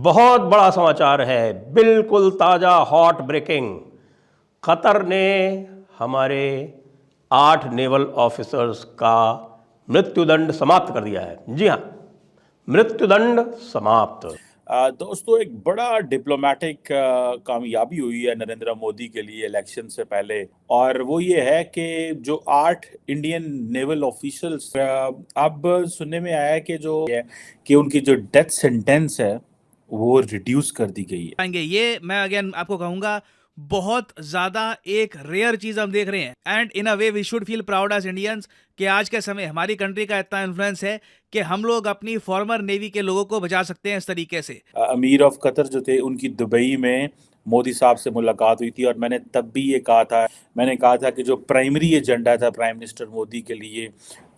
बहुत बड़ा समाचार है, बिल्कुल ताज़ा हॉट ब्रेकिंग। कतर ने हमारे 8 नेवल ऑफिसर्स का मृत्युदंड समाप्त कर दिया है। जी हाँ, मृत्युदंड समाप्त। दोस्तों, एक बड़ा डिप्लोमेटिक कामयाबी हुई है नरेंद्र मोदी के लिए इलेक्शन से पहले। और वो ये है कि जो 8 इंडियन नेवल ऑफिशियल्स अब सुनने में आया है कि जो है कि उनकी जो डेथ सेंटेंस है वो रिड्यूस कर दी गई है। पाएंगे ये मैं अगेन आपको कहूंगा बहुत ज्यादा एक रेयर चीज हम देख रहे हैं and in a way we should feel proud as Indians कि आज के समय हमारी कंट्री का इतना इन्फ्लुएंस है कि हम लोग अपनी फॉर्मर नेवी के लोगों को बचा सकते हैं इस तरीके से। अमीर ऑफ कतर जो थे उनकी दुबई में मोदी साहब से मुलाकात हुई थी और मैंने तब भी ये कहा था कि जो प्राइमरी एजेंडा था प्राइम मिनिस्टर मोदी के लिए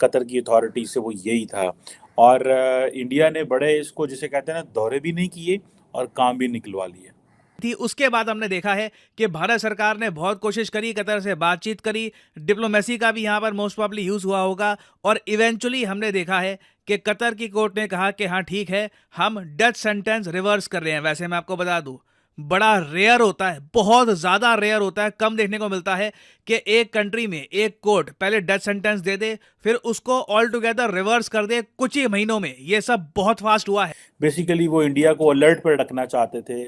कतर की अथॉरिटी से वो यही था। और इंडिया ने बड़े इसको जिसे कहते हैं ना दौरे भी नहीं किए और काम भी निकलवा लिए थी। उसके बाद हमने देखा है कि भारत सरकार ने बहुत कोशिश करी, कतर से बातचीत करी, डिप्लोमेसी का भी यहाँ पर मोस्ट प्रॉब्ली यूज हुआ होगा और इवेंचुअली हमने देखा है कि कतर की कोर्ट ने कहा कि हाँ ठीक है, हम डेथ सेंटेंस रिवर्स कर रहे हैं। वैसे मैं आपको बता दूं बड़ा रेयर होता है, बहुत ज़्यादा रेयर होता है, कम देखने को मिलता है कि एक कंट्री में एक कोर्ट पहले डेथ सेंटेंस दे दे फिर उसको ऑल टुगेदर रिवर्स कर दे कुछ ही महीनों में। ये सब बहुत फास्ट हुआ है। बेसिकली वो इंडिया को अलर्ट पर रखना चाहते थे,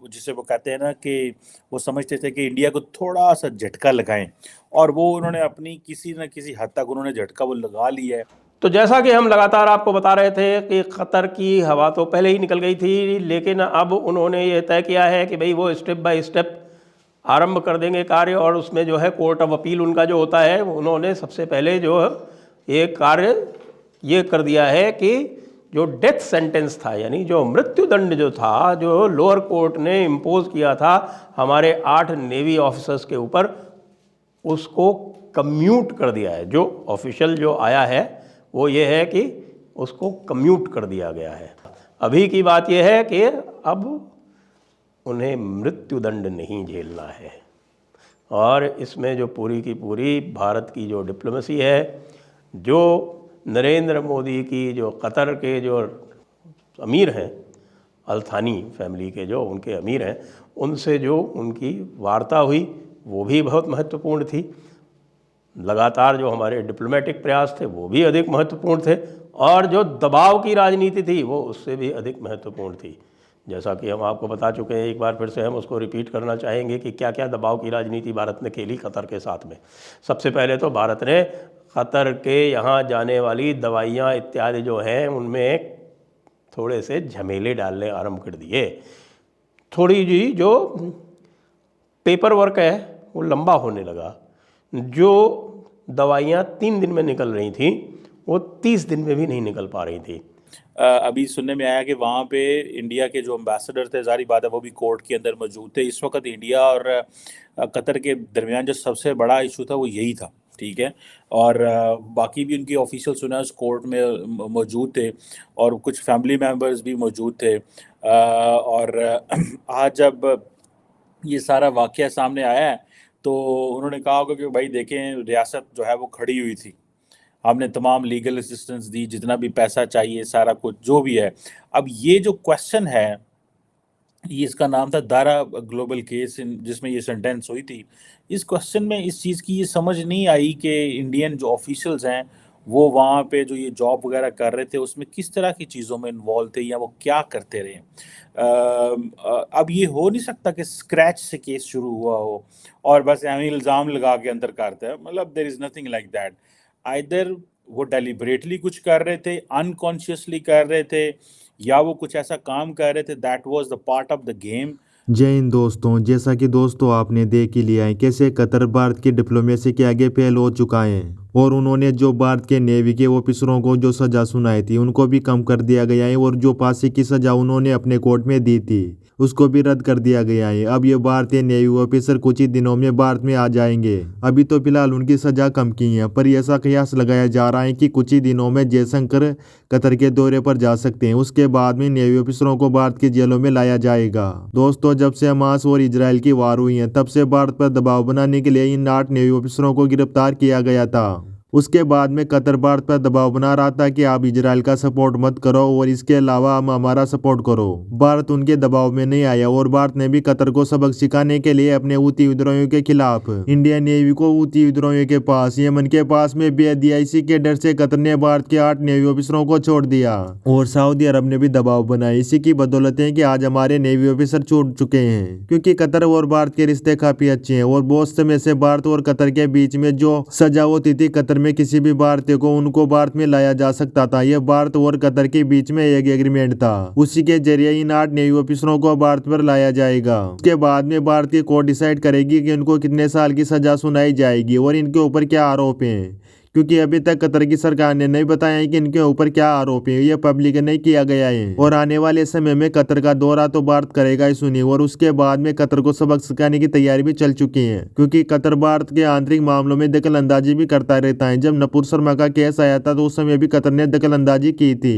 जिसे वो कहते हैं ना कि वो समझते थे कि इंडिया को थोड़ा सा झटका लगाएं और वो उन्होंने अपनी किसी न किसी हद तक उन्होंने झटका वो लगा लिया है। तो जैसा कि हम लगातार आपको बता रहे थे कि कतर की हवा तो पहले ही निकल गई थी, लेकिन अब उन्होंने ये तय किया है कि भाई वो स्टेप बाय स्टेप आरंभ कर देंगे कार्य। और उसमें जो है कोर्ट ऑफ अपील उनका जो होता है, उन्होंने सबसे पहले जो ये कार्य ये कर दिया है कि जो डेथ सेंटेंस था यानी जो मृत्युदंड जो था, जो लोअर कोर्ट ने इम्पोज किया था हमारे 8 नेवी ऑफिसर्स के ऊपर, उसको कम्यूट कर दिया है। जो ऑफिशियल जो आया है वो ये है कि उसको कम्यूट कर दिया गया है। अभी की बात यह है कि अब उन्हें मृत्युदंड नहीं झेलना है। और इसमें जो पूरी की पूरी भारत की जो डिप्लोमेसी है, जो नरेंद्र मोदी की जो कतर के जो अमीर हैं, अल-थानी फैमिली के जो उनके अमीर हैं, उनसे जो उनकी वार्ता हुई वो भी बहुत महत्वपूर्ण थी। लगातार जो हमारे डिप्लोमेटिक प्रयास थे वो भी अधिक महत्वपूर्ण थे और जो दबाव की राजनीति थी वो उससे भी अधिक महत्वपूर्ण थी। जैसा कि हम आपको बता चुके हैं, एक बार फिर से हम उसको रिपीट करना चाहेंगे कि क्या क्या दबाव की राजनीति भारत ने खेली कतर के साथ में। सबसे पहले तो भारत ने कतर के यहाँ जाने वाली दवाइयाँ इत्यादि जो हैं उनमें थोड़े से झमेले डालने आरंभ कर दिए। थोड़ी जी जो पेपर वर्क है वो लंबा होने लगा। जो दवाइयाँ 3 दिन में निकल रही थी वो 30 दिन में भी नहीं निकल पा रही थी। अभी सुनने में आया कि वहाँ पे इंडिया के जो एम्बेसडर थे, जारी बात है वो भी कोर्ट के अंदर मौजूद थे। इस वक्त इंडिया और कतर के दरमियान जो सबसे बड़ा इशू था वो यही था, ठीक है। और बाकी भी उनके ऑफिशियल सुना उस कोर्ट में मौजूद थे और कुछ फैमिली मेम्बर्स भी मौजूद थे। और आज जब ये सारा वाकया सामने आया है तो उन्होंने कहा होगा कि भाई देखें, रियासत जो है वो खड़ी हुई थी, हमने तमाम लीगल असिस्टेंस दी, जितना भी पैसा चाहिए सारा कुछ जो भी है। अब ये जो क्वेश्चन है, ये इसका नाम था दारा ग्लोबल केस जिसमें ये सेंटेंस हुई थी। इस क्वेश्चन में इस चीज़ की ये समझ नहीं आई कि इंडियन जो ऑफिशियल्स हैं वो वहाँ पे जो ये जॉब वगैरह कर रहे थे उसमें किस तरह की चीज़ों में इन्वॉल्व थे या वो क्या करते रहे। अब ये हो नहीं सकता कि स्क्रैच से केस शुरू हुआ हो और बस एवं इल्ज़ाम लगा के अंदर करते हैं। मतलब there is nothing like that. Either वो डेलिबरेटली कुछ कर रहे थे, अनकॉन्शियसली कर रहे थे, या वो कुछ ऐसा काम कर रहे थे that was the part of the game. जय हिंद दोस्तों, जैसा कि दोस्तों आपने देख ही लिया है कैसे कतर भारत की डिप्लोमेसी के आगे फेल हो चुका है और उन्होंने जो भारत के नेवी के ऑफिसरों को जो सजा सुनाई थी उनको भी कम कर दिया गया है और जो फांसी की सजा उन्होंने अपने कोर्ट में दी थी उसको भी रद्द कर दिया गया है। अब ये भारतीय नेवी ऑफिसर कुछ ही दिनों में भारत में आ जाएंगे। अभी तो फिलहाल उनकी सजा कम की है, पर ऐसा कयास लगाया जा रहा है कि कुछ ही दिनों में जयशंकर कतर के दौरे पर जा सकते हैं। उसके बाद में नेवी ऑफिसरों को भारत की जेलों में लाया जाएगा। दोस्तों, जब से हमास और इजराइल की वार हुई है तब से भारत पर दबाव बनाने के लिए इन 8 नेवी ऑफिसरों को गिरफ्तार किया गया था उसके बाद में कतर भारत पर दबाव बना रहा था कि आप इजराइल का सपोर्ट मत करो और इसके अलावा हम हमारा सपोर्ट करो। भारत उनके दबाव में नहीं आया और भारत ने भी कतर को सबक सिखाने के लिए अपने हूती विद्रोहियों के खिलाफ इंडियन नेवी को हूती विद्रोहियों के पास यमन के पास में भेज दिया। इसी के डर से कतर ने भारत के 8 नेवी ऑफिसरों को छोड़ दिया और सऊदी अरब ने भी दबाव बनाया। इसी की बदौलत है कि आज हमारे नेवी ऑफिसर छूट चुके हैं, क्योंकि कतर और भारत के रिश्ते काफी अच्छे हैं और बहुत समय से भारत और कतर के बीच में जो सजा होती थी कतर में किसी भी भारतीय को उनको भारत में लाया जा सकता था। यह भारत और कतर के बीच में एक एग्रीमेंट था, उसी के जरिए इन 8 नेवी ऑफिसरों को भारत पर लाया जाएगा। उसके बाद में भारतीय कोर्ट डिसाइड करेगी कि उनको कितने साल की सजा सुनाई जाएगी और इनके ऊपर क्या आरोप हैं, क्योंकि अभी तक कतर की सरकार ने नहीं बताया है कि इनके ऊपर क्या आरोप है। यह पब्लिक नहीं किया गया है और आने वाले समय में कतर का दौरा तो भारत करेगा ही सुनिए और उसके बाद में कतर को सबक सिखाने की तैयारी भी चल चुकी है, क्योंकि कतर भारत के आंतरिक मामलों में दखल अंदाजी भी करता रहता है। जब नपुर शर्मा का केस आया था तो उस समय भी कतर ने दखल अंदाजी की थी।